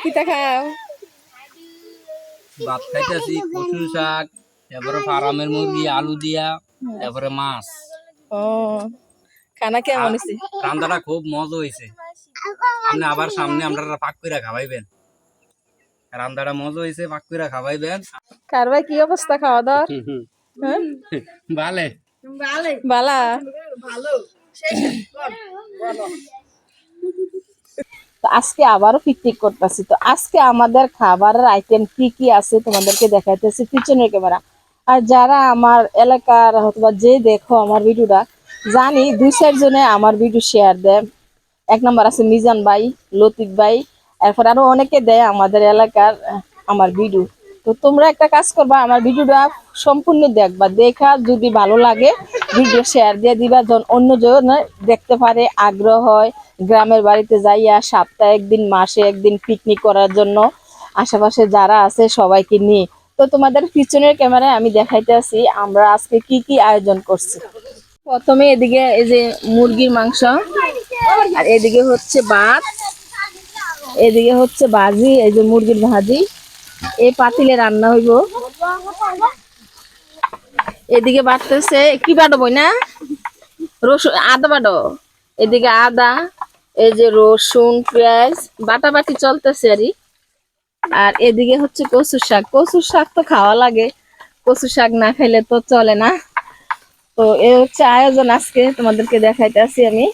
কিতা খাও? ভাত খাইতেছি কচু শাক, তারপরে ফার্মের মুরগি আলু দিয়া, তারপরে মাছ। ও খানা কেমন হয়েছে? রান্নাটা খুব মজা হয়েছে। আপনি আবার সামনে আমরা পাক করে খাওয়াইবেন। রান্নাটা মজা হয়েছে, পাক করে খাওয়াইবেন। কারবাই কি অবস্থা খাওয়া দাওয়ার? হ্যাঁ ভালে বালা তো আজকে আবারও পিকনিক করতেছি। তো আজকে আমাদের খাবারের আইটেম কি কি আছে তোমাদেরকে দেখাইতেছি পিছনের ক্যামেরা। আর যারা আমার এলাকার অথবা যে দেখো আমার ভিডিওটা, জানি 2-4 জনে আমার ভিডিও শেয়ার দেয়। এক নম্বর আছে মিজান ভাই, লতিফ ভাই, এরপর আরো অনেকে দেয় আমাদের এলাকার আমার ভিডিও। তো তোমরা একটা কাজ করবা, আমার ভিডিওটা সম্পূর্ণ দেখবা, দেখা যদি ভালো লাগে ভিডিও শেয়ার দিয়ে দিবা, যখন অন্যজন দেখতে পারে, আগ্রহ হয়। গ্রামের বাড়িতে যাইয়া সপ্তাহে একদিন মাসে একদিন পিকনিক করার জন্য আশেপাশে যারা আছে সবাইকে নিয়ে। তো তোমাদের পিছনের ক্যামেরায় আমি দেখাইতে আছি আমরা আজকে কি কি আয়োজন করছি। প্রথমে এদিকে এই যে মুরগির মাংস, আর এদিকে হচ্ছে ভাত, এদিকে হচ্ছে ভাজি, এই যে মুরগির ভাজি, এই পাতিলে রান্না হইব। এদিকে বাটতেছে কি বাটো বই না, রসুন আদা বাটো, এদিকে আদা, এই যে রসুন পেঁয়াজ বাটাবাটি চলতেছে আর এদিকে হচ্ছে কচুর শাক। কচুর শাক তো খাওয়া লাগে, কচুর শাক না খাইলে তো চলে না। তো এই হচ্ছে আয়োজন আজকে তোমাদেরকে দেখাইতে আছি আমি।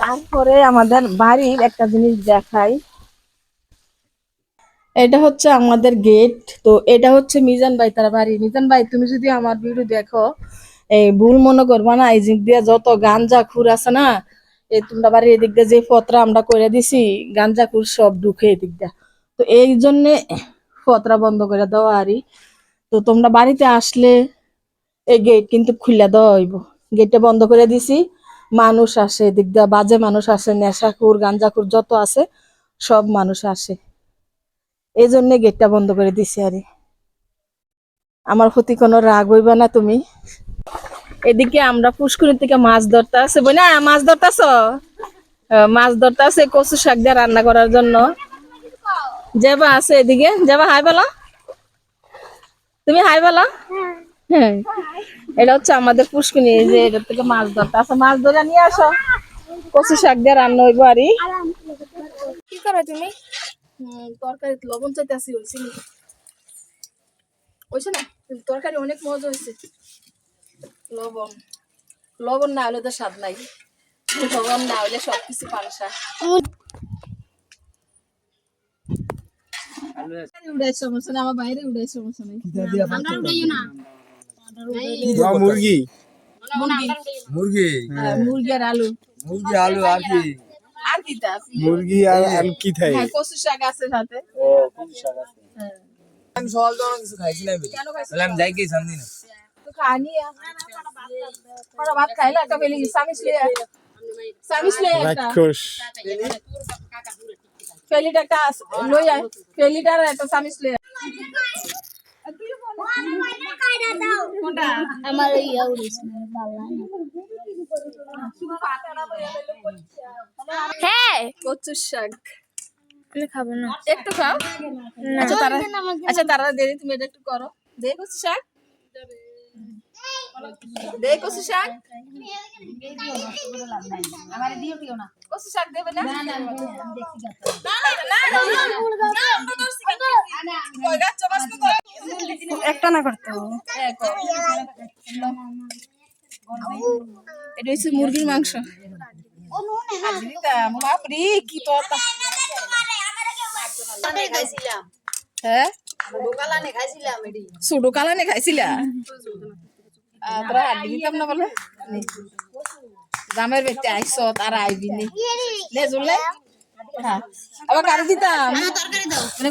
তারপরে আমাদের বাড়ির একটা জিনিস দেখাই, এটা হচ্ছে আমাদের গেট। তো এটা হচ্ছে মিজান ভাই তার বাড়ি। মিজান ভাই তুমি যদি আমার ভিডিও দেখো, এই ভুল মনে করবা না, এই দিক দিয়ে যত গাঞ্জা খুর আছে না, এই তোমরা বাড়ির এদিক দিয়ে যে ফতরা আমরা করে দিছি, গাঞ্জা খুর সব ঢুকে এদিক দিয়ে। তো এই জন্যে ফতরা বন্ধ করে দেওয়া আরই। তো তোমরা বাড়িতে আসলে এই গেট কিন্তু খুলে দেওয়া হইব। গেটটা বন্ধ করে দিছি, মানুষ আসে এদিক দিয়ে, বাজে মানুষ আসে, নেশাখুর গাঞ্জাখুর যত আছে সব মানুষ আসে, এই জন্য গেটটা বন্ধ করে দিছি আরে। আমার প্রতি কোনো রাগ হইবা না তুমি। এদিকে আমরা পুষ্করির থেকে মাছ ধরতে আছে বই না, মাছ ধরতেছ, মাছ ধরতে আছে কচু শাক দিয়ে রান্না করার জন্য। যাবা আছে এদিকে, যাবা হাই বলো, তুমি হাই বলো। হ্যাঁ এটা হচ্ছে আমাদের পুষ্করিণী, এই যে এটা থেকে মাছ ধরতে আছে, মাছ ধরে নিয়ে আসো, কচু শাক দিয়ে রান্না হইব আরই। কি করো তুমি? তরকারি লবণ চাইতে আসি, হয়েছে হয়েছে না? তরকারি অনেক মজা হয়েছে। লবণ লবণ না হলে তো স্বাদ নাই, লবণ না হলে সবকিছু পানসা। উড়াই সমস্যা নেই, আমার বাইরে উড়াই সমস্যা নেই। মুরগি মুরগি মুরগি আর আলু, মুরগি আলু আর কি আর কি তা মুরগি আর কি থাকে হ্যাঁ কচু শাক আছে সাথে। ও কচু শাক আছে আমি সকাল তো কিছু খাইছিলাম বলে আমি যাই কি সামনে না তো খানি পড়া ভাত খাইলা একটা বেলি সামিস লে একটা রাক্ষস ফেলিটা একটা লই আয়, ফেলিটার একটা সামিস লে আমার ইয়া উড়েছে বাবা হ্যাঁ কচু শাক আমি খাবো না একটু খাও। আচ্ছা তারা দে, তুমি এটা একটু করো, দে কচু শাক, দে কচু শাক, কচু শাক দেবে না? একটা না করতে এটা হচ্ছে মুরগির মাংস। বাপরে কি কথা, হ্যাঁ ছোট কালানে খাইছিলা? তোরা হাড্ডি দিতাম না বলে জামের বেতে আইস তারা আইবি নি লে জুলে, হ্যাঁ আবার কারো দিতাম মানে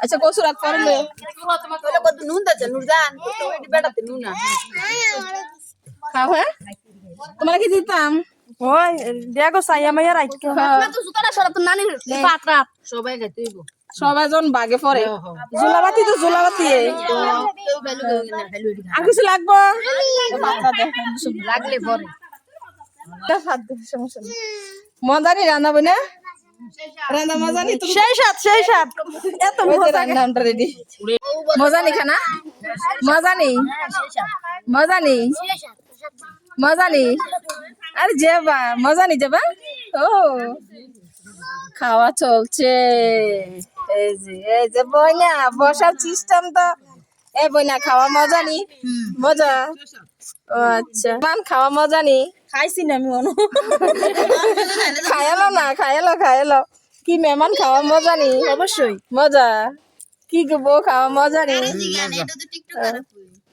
আচ্ছা কচু রাত করলে খাও। হ্যাঁ তোমার কি দিতাম ওই দেখো সাইয়া মাইয়া রাইট সবাই খাইতে হইব। সবাই জন বাগে পড়ে জুলাবাতি তো জুলাবাতি আর কিছু লাগবো লাগলে পরে মজানি রান্না বই না রান্না মজানি সেই সাত এত রান্না রেডি মজানি খানা মজানি আরে যাবা মজানি যাবা ও খাওয়া চলছে এই যে বইনা বসার সিস্টেম তো এই বইনা খাওয়া মজা নি মজা ও আচ্ছা মান খাওয়া মজা নি খাইছি না আমি মনে খায়ালো কি মেহমান খাওয়া মজা নি অবশ্যই মজা কি গো খাওয়া মজা নি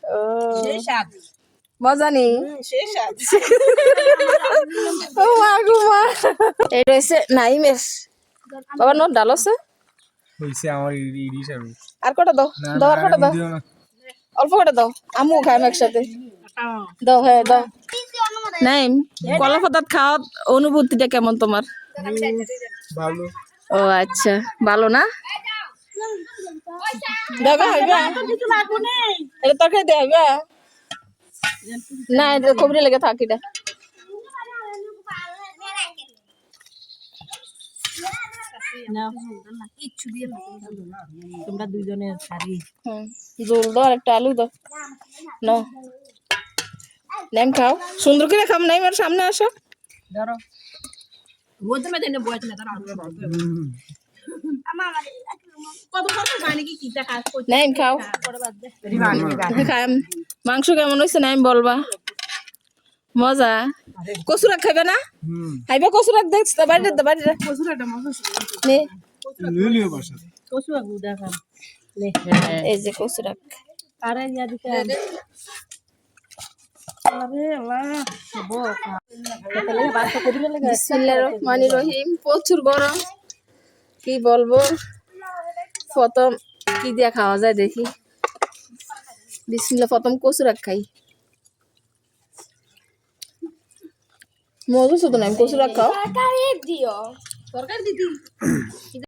ও মজা নি ও মা গো মা এটা হচ্ছে নাইমের বাবা নোট ডাল আছে হইছে আমার ইডিশ আর কটা দাও আর কটা দাও অল্প কটা দাও আমু খাইম একসাথে দাও হ্যাঁ দাও নাইম কলা পাতাত খাওয়া অনুভূতিটা কেমন তোমার ভালো ও আচ্ছা ভালো না দেখা হইবা এটা তরকারি দেয়া হইবা না এটা খবরে লেগে থাকি এটা তোমরা দুইজনে শাড়ি জোল দাও আর একটা আলু দাও না নাইম খাও সুন্দর করে খাম নাইম আর সামনে আসো ধরো রোজ মে দেনে বয়স না ধরো কত কত গানে কি কিটা কাজ করতে নাইম খাও খাম মাংস কেমন হয়েছে নাইম বলবা মজা কসুরাক খাইবে না খাইবে কসুরাক দেখছ তো বাড়িতে কসুরাটা মজা নে লিলিও বাসা কসুরা গুদা খান লে এই যে কসুরাক আরে ইয়া দিতে আরে আল্লাহ সব তাহলে বাসা করিলে লাগে বিসমিল্লাহির রহমানির রহিম প্রচুর গরম কি বলবো প্রথম কি দিয়া খাওয়া যায় দেখি বিসমিল্লাহ প্রথম কসুরাক খাই মজা শুধু না কসুরাক খাও তরকারি দিও সরকার দিদি